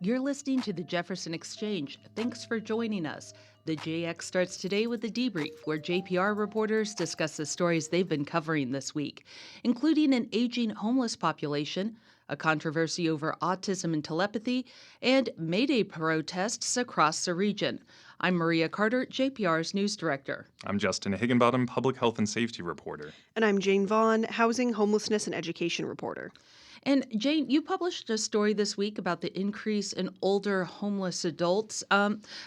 You're listening to the Jefferson Exchange. Thanks for joining us. The JX starts today with a debrief where JPR reporters discuss the stories they've been covering this week, including an aging homeless population, a controversy over autism and telepathy, and May Day protests across the region. I'm Maria Carter, JPR's news director. I'm Justin Higginbottom, public health and safety reporter. And I'm Jane Vaughn, housing, homelessness, and education reporter. And Jane, you published a story this week about the increase in older homeless adults.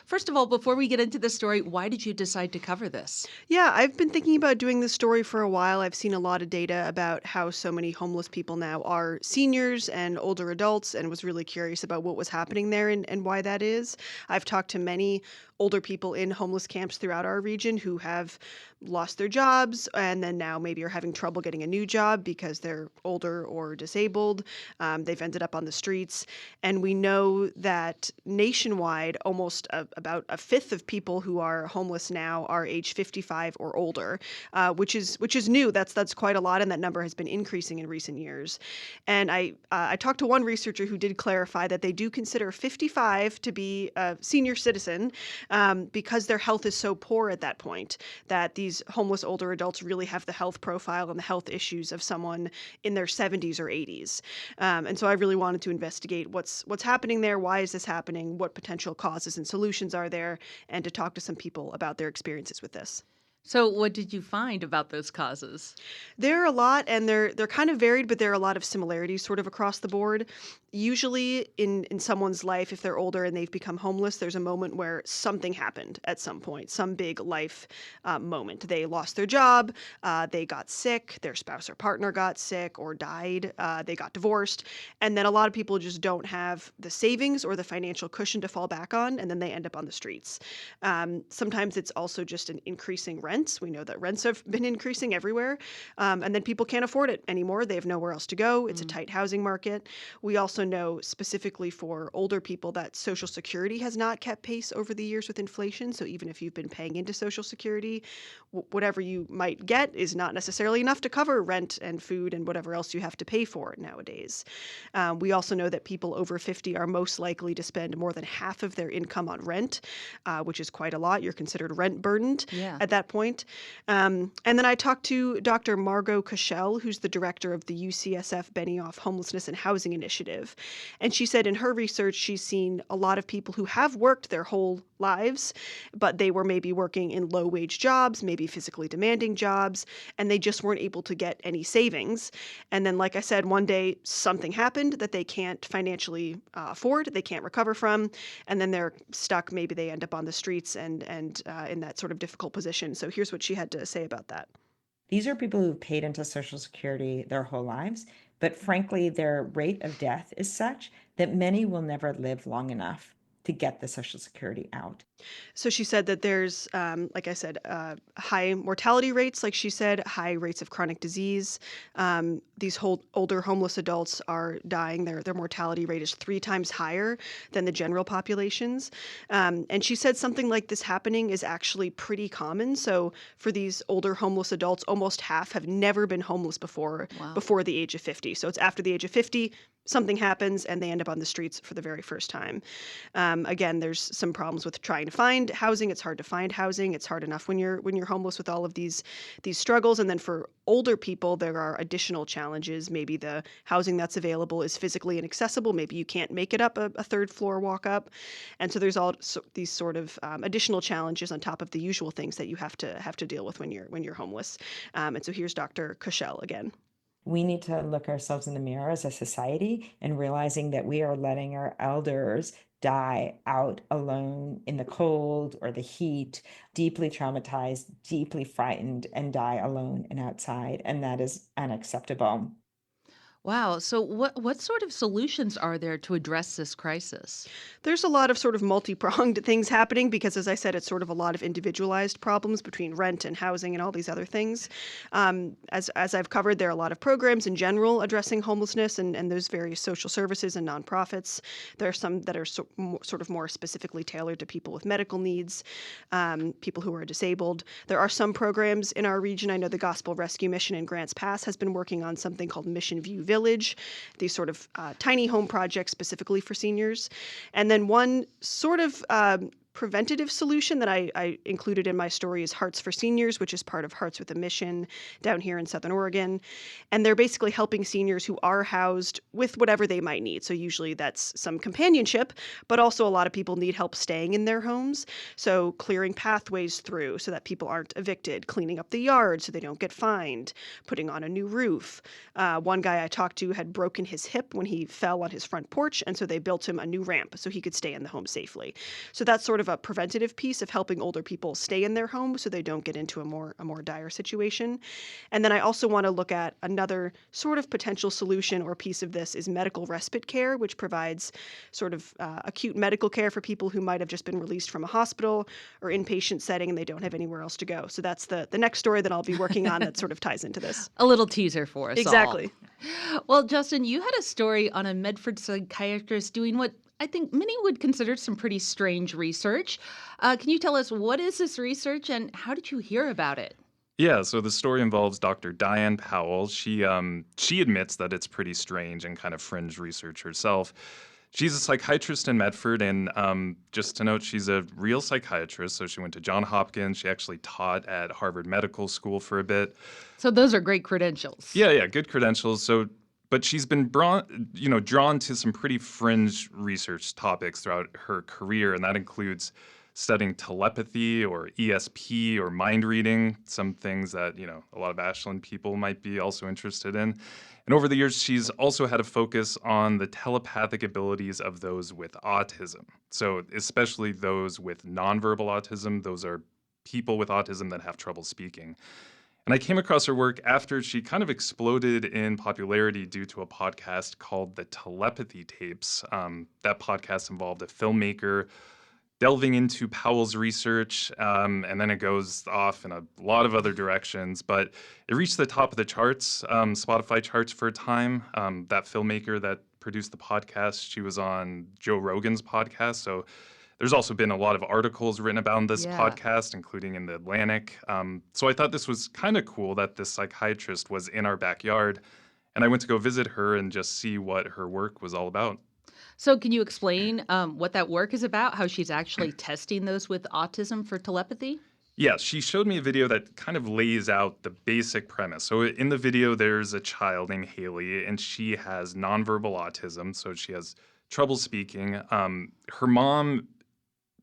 First of all, before we get into the story, why did you decide to cover this? Yeah, I've been thinking about doing this story for a while. I've seen a lot of data about how so many homeless people now are seniors and older adults, and was really curious about what was happening there and why that is. I've talked to many older people in homeless camps throughout our region who have lost their jobs and then now maybe are having trouble getting a new job because they're older or disabled. They've ended up on the streets. And we know that nationwide, almost about a fifth of people who are homeless now are age 55 or older, which is new. That's quite a lot, and that number has been increasing in recent years. And I talked to one researcher who did clarify that they do consider 55 to be a senior citizen, because their health is so poor at that point that these homeless older adults really have the health profile and the health issues of someone in their 70s or 80s. And so I really wanted to investigate what's happening there, why is this happening, what potential causes and solutions are there, and to talk to some people about their experiences with this. So what did you find about those causes? There are a lot, and they're kind of varied, but there are a lot of similarities sort of across the board. Usually in someone's life, if they're older and they've become homeless, there's a moment where something happened at some point, some big life moment. They lost their job, they got sick, their spouse or partner got sick or died, they got divorced, and then a lot of people just don't have the savings or the financial cushion to fall back on, and then they end up on the streets. Sometimes it's also just an increasing rents. We know that rents have been increasing everywhere, and then people can't afford it anymore. They have nowhere else to go. It's a tight housing market. We also know specifically for older people that Social Security has not kept pace over the years with inflation. So even if you've been paying into Social Security, whatever you might get is not necessarily enough to cover rent and food and whatever else you have to pay for nowadays. We also know that people over 50 are most likely to spend more than half of their income on rent, which is quite a lot. You're considered rent burdened at that point. And then I talked to Dr. Margot Cashel, who's the director of the UCSF Benioff Homelessness and Housing Initiative. And she said in her research, she's seen a lot of people who have worked their whole lives, but they were maybe working in low-wage jobs, maybe physically demanding jobs, and they just weren't able to get any savings. And then, like I said, one day something happened that they can't financially afford, they can't recover from, and then they're stuck. Maybe they end up on the streets and in that sort of difficult position. So here's what she had to say about that. These are people who've paid into Social Security their whole lives, but frankly, their rate of death is such that many will never live long enough to get the Social Security out. So she said that there's, like I said, high mortality rates, like she said, high rates of chronic disease. These older homeless adults are dying. Their mortality rate is 3 times higher than the general populations. And she said something like this happening is actually pretty common. So for these older homeless adults, almost half have never been homeless before the age of 50. So it's after the age of 50, something happens and they end up on the streets for the very first time. Again, there's some problems with trying to find housing. It's hard to find housing. It's hard enough when you're homeless with all of these struggles. And then for older people, there are additional challenges. Maybe the housing that's available is physically inaccessible. Maybe you can't make it up a third floor walk up. And so there's all these sort of additional challenges on top of the usual things that you have to deal with when you're homeless. And so here's Dr. Cashel again. We need to look ourselves in the mirror as a society and realizing that we are letting our elders die out alone in the cold or the heat, deeply traumatized, deeply frightened, and die alone and outside. And that is unacceptable. Wow. So what sort of solutions are there to address this crisis? There's a lot of sort of multi-pronged things happening because, as I said, it's sort of a lot of individualized problems between rent and housing and all these other things. As I've covered, there are a lot of programs in general addressing homelessness and those various social services and nonprofits. There are some that are sort of more specifically tailored to people with medical needs, people who are disabled. There are some programs in our region. I know the Gospel Rescue Mission in Grants Pass has been working on something called Mission View Village, village, these sort of tiny home projects specifically for seniors. And then one sort of preventative solution that I included in my story is Hearts for Seniors, which is part of Hearts with a Mission down here in Southern Oregon. And they're basically helping seniors who are housed with whatever they might need. So usually that's some companionship, but also a lot of people need help staying in their homes. So clearing pathways through so that people aren't evicted, cleaning up the yard so they don't get fined, putting on a new roof. One guy I talked to had broken his hip when he fell on his front porch, and so they built him a new ramp so he could stay in the home safely. So that's sort of a preventative piece of helping older people stay in their home so they don't get into a more dire situation. And then I also want to look at another sort of potential solution or piece of this is medical respite care, which provides sort of acute medical care for people who might have just been released from a hospital or inpatient setting and they don't have anywhere else to go. So that's the next story that I'll be working on that sort of ties into this. A little teaser for us Exactly. all. Well, Justin, you had a story on a Medford psychiatrist doing what I think many would consider some pretty strange research. Can you tell us what is this research and how did you hear about it? Yeah, so the story involves Dr. Diane Powell. She admits that it's pretty strange and kind of fringe research herself. She's a psychiatrist in Medford, and just to note, she's a real psychiatrist. So she went to Johns Hopkins. She actually taught at Harvard Medical School for a bit. So those are great credentials. Yeah, good credentials. But she's been drawn to some pretty fringe research topics throughout her career, and that includes studying telepathy or ESP or mind reading, some things that, a lot of Ashland people might be also interested in. And over the years, she's also had a focus on the telepathic abilities of those with autism. So especially those with nonverbal autism, those are people with autism that have trouble speaking. And I came across her work after she kind of exploded in popularity due to a podcast called The Telepathy Tapes. That podcast involved a filmmaker delving into Powell's research, and then it goes off in a lot of other directions. But it reached the top of the charts, Spotify charts for a time. That filmmaker that produced the podcast, she was on Joe Rogan's podcast. So there's also been a lot of articles written about this podcast, including in the Atlantic. So I thought this was kind of cool that this psychiatrist was in our backyard. And I went to go visit her and just see what her work was all about. So can you explain what that work is about, how she's actually testing those with autism for telepathy? Yeah, she showed me a video that kind of lays out the basic premise. So in the video, there's a child named Haley, and she has nonverbal autism, so she has trouble speaking. Her mom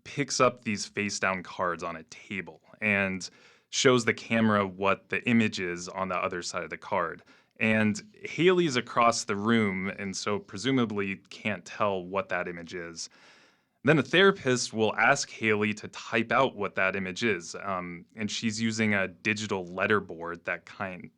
picks up these face-down cards on a table and shows the camera what the image is on the other side of the card. And Haley's across the room, and so presumably can't tell what that image is. Then a therapist will ask Haley to type out what that image is, and she's using a digital letterboard that kind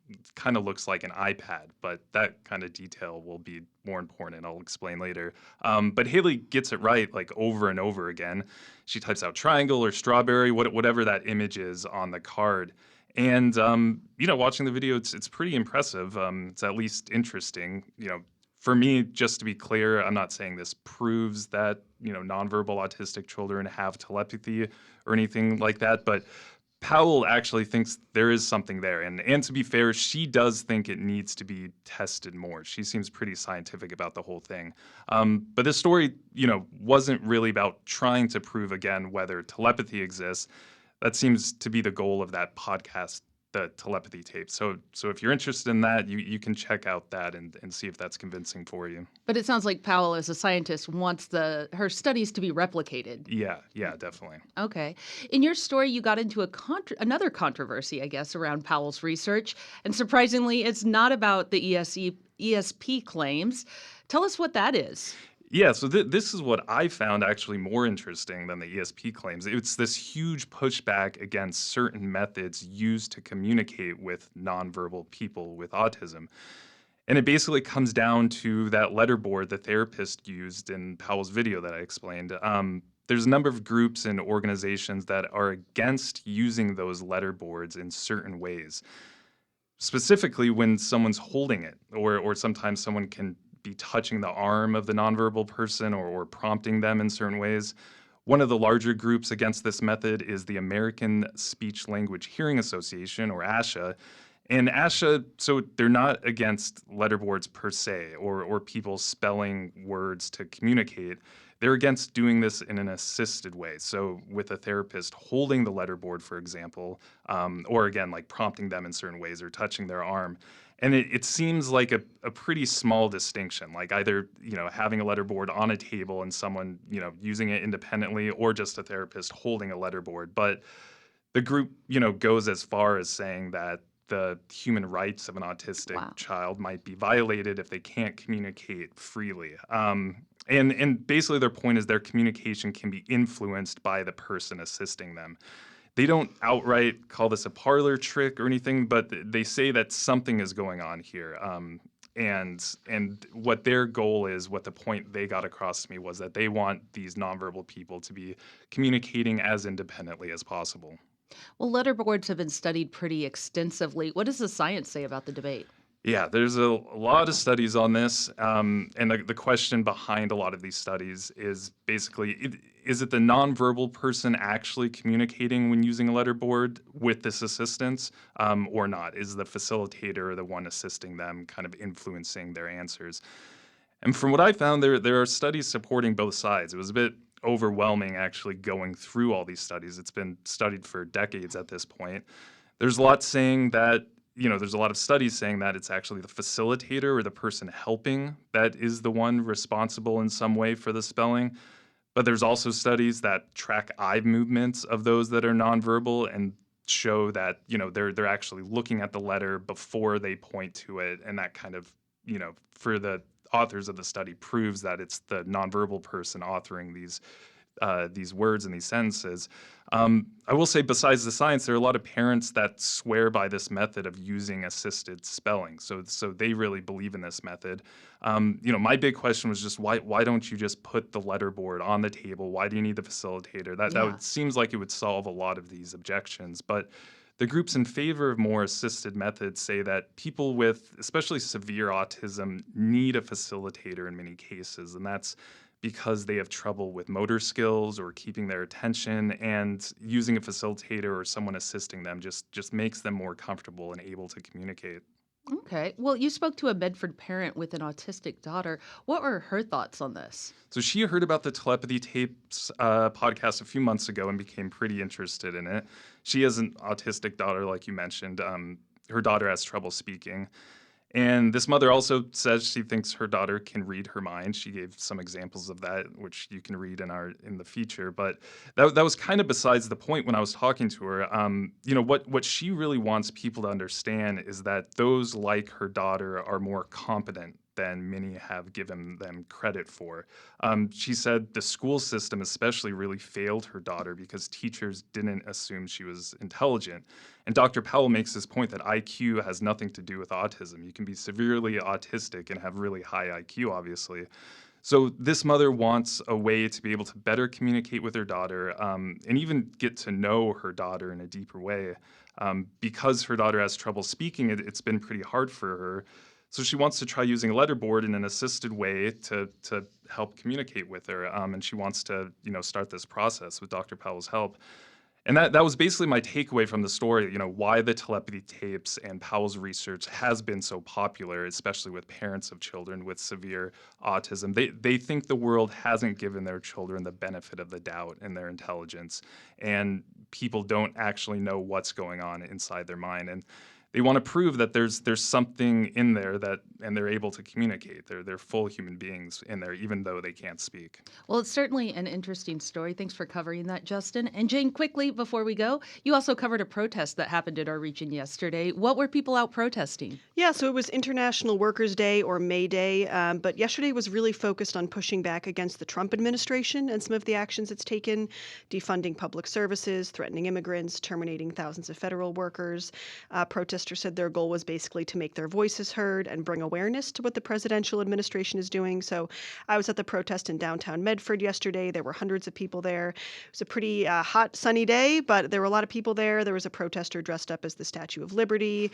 of looks like an iPad, but that kind of detail will be more important. I'll explain later. But Haley gets it right like over and over again. She types out triangle or strawberry, whatever that image is on the card. And watching the video, it's pretty impressive. It's at least interesting. For me, just to be clear, I'm not saying this proves that, nonverbal autistic children have telepathy or anything like that, but Powell actually thinks there is something there. And to be fair, she does think it needs to be tested more. She seems pretty scientific about the whole thing. But this story, wasn't really about trying to prove again whether telepathy exists. That seems to be the goal of that podcast, the Telepathy Tapes. So if you're interested in that, you can check out that and see if that's convincing for you. But it sounds like Powell, as a scientist, wants her studies to be replicated. Yeah, definitely. Okay. In your story, you got into another controversy, I guess, around Powell's research. And surprisingly, it's not about the ESP claims. Tell us what that is. Yeah, so this is what I found actually more interesting than the ESP claims. It's this huge pushback against certain methods used to communicate with nonverbal people with autism. And it basically comes down to that letterboard the therapist used in Powell's video that I explained. There's a number of groups and organizations that are against using those letterboards in certain ways. Specifically when someone's holding it, or sometimes someone can be touching the arm of the nonverbal person or prompting them in certain ways. One of the larger groups against this method is the American Speech Language Hearing Association, or ASHA, And ASHA, so they're not against letterboards per se or people spelling words to communicate. They're against doing this in an assisted way. So with a therapist holding the letterboard, for example, or again, like prompting them in certain ways or touching their arm. And it seems like a pretty small distinction, like either, having a letterboard on a table and someone, using it independently or just a therapist holding a letterboard. But the group, goes as far as saying that the human rights of an autistic Wow. child might be violated if they can't communicate freely. And basically their point is their communication can be influenced by the person assisting them. They don't outright call this a parlor trick or anything, but they say that something is going on here. And what their goal is, what the point they got across to me was that they want these nonverbal people to be communicating as independently as possible. Well, letterboards have been studied pretty extensively. What does the science say about the debate? Yeah, there's a lot of studies on this. And the question behind a lot of these studies is basically, is it the nonverbal person actually communicating when using a letterboard with this assistance or not? Is the facilitator the one assisting them kind of influencing their answers? And from what I found, there are studies supporting both sides. It was a bit overwhelming actually going through all these studies. It's been studied for decades at this point. There's a lot saying that, there's a lot of studies saying that it's actually the facilitator or the person helping that is the one responsible in some way for the spelling. But there's also studies that track eye movements of those that are nonverbal and show that, they're actually looking at the letter before they point to it. And that kind of, for the authors of the study proves that it's the nonverbal person authoring these words and these sentences. I will say, besides the science, there are a lot of parents that swear by this method of using assisted spelling. So they really believe in this method. My big question was just why don't you just put the letterboard on the table? Why do you need the facilitator? Seems like it would solve a lot of these objections, but the groups in favor of more assisted methods say that people with especially severe autism need a facilitator in many cases, and that's because they have trouble with motor skills or keeping their attention, and using a facilitator or someone assisting them just makes them more comfortable and able to communicate. Okay. Well, you spoke to a Medford parent with an autistic daughter. What were her thoughts on this? So she heard about the telepathy tapes podcast a few months ago and became pretty interested in it. She has an autistic daughter, like you mentioned. Her daughter has trouble speaking. And this mother also says she thinks her daughter can read her mind. She gave some examples of that, which you can read in the feature. But that was kind of besides the point when I was talking to her. What she really wants people to understand is that those like her daughter are more competent than many have given them credit for. She said the school system especially really failed her daughter because teachers didn't assume she was intelligent. And Dr. Powell makes this point that IQ has nothing to do with autism. You can be severely autistic and have really high IQ, obviously. So this mother wants a way to be able to better communicate with her daughter and even get to know her daughter in a deeper way. Because her daughter has trouble speaking, it's been pretty hard for her. So she wants to try using a letterboard in an assisted way to help communicate with her. And she wants to, start this process with Dr. Powell's help. And that was basically my takeaway from the story, why the telepathy tapes and Powell's research has been so popular, especially with parents of children with severe autism. They think the world hasn't given their children the benefit of the doubt in their intelligence, and people don't actually know what's going on inside their mind. And they want to prove that there's something in there and they're able to communicate. They're full human beings in there, even though they can't speak. Well, it's certainly an interesting story. Thanks for covering that, Justin. And Jane, quickly before we go, you also covered a protest that happened in our region yesterday. What were people out protesting? Yeah, so it was International Workers' Day, or May Day, but yesterday was really focused on pushing back against the Trump administration and some of the actions it's taken, defunding public services, threatening immigrants, terminating thousands of federal workers. Protesters said their goal was basically to make their voices heard and bring awareness to what the presidential administration is doing. So I was at the protest in downtown Medford yesterday. There were hundreds of people there. It was a pretty hot, sunny day, but there were a lot of people there. There was a protester dressed up as the Statue of Liberty,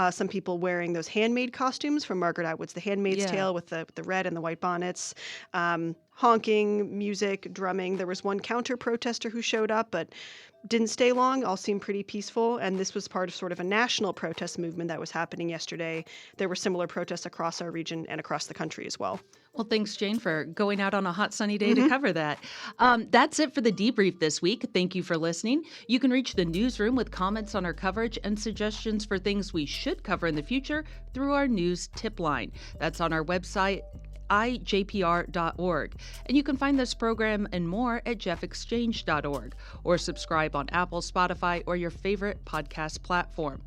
some people wearing those handmade costumes from Margaret Atwood's The Handmaid's Yeah. Tale with the red and the white bonnets. honking, music, drumming. There was one counter protester who showed up, but didn't stay long. All seemed pretty peaceful. And this was part of sort of a national protest movement that was happening yesterday. There were similar protests across our region and across the country as well. Well, thanks, Jane, for going out on a hot sunny day to cover that. That's it for the debrief this week. Thank you for listening. You can reach the newsroom with comments on our coverage and suggestions for things we should cover in the future through our news tip line. That's on our website, ijpr.org. And you can find this program and more at jeffexchange.org or subscribe on Apple, Spotify, or your favorite podcast platform.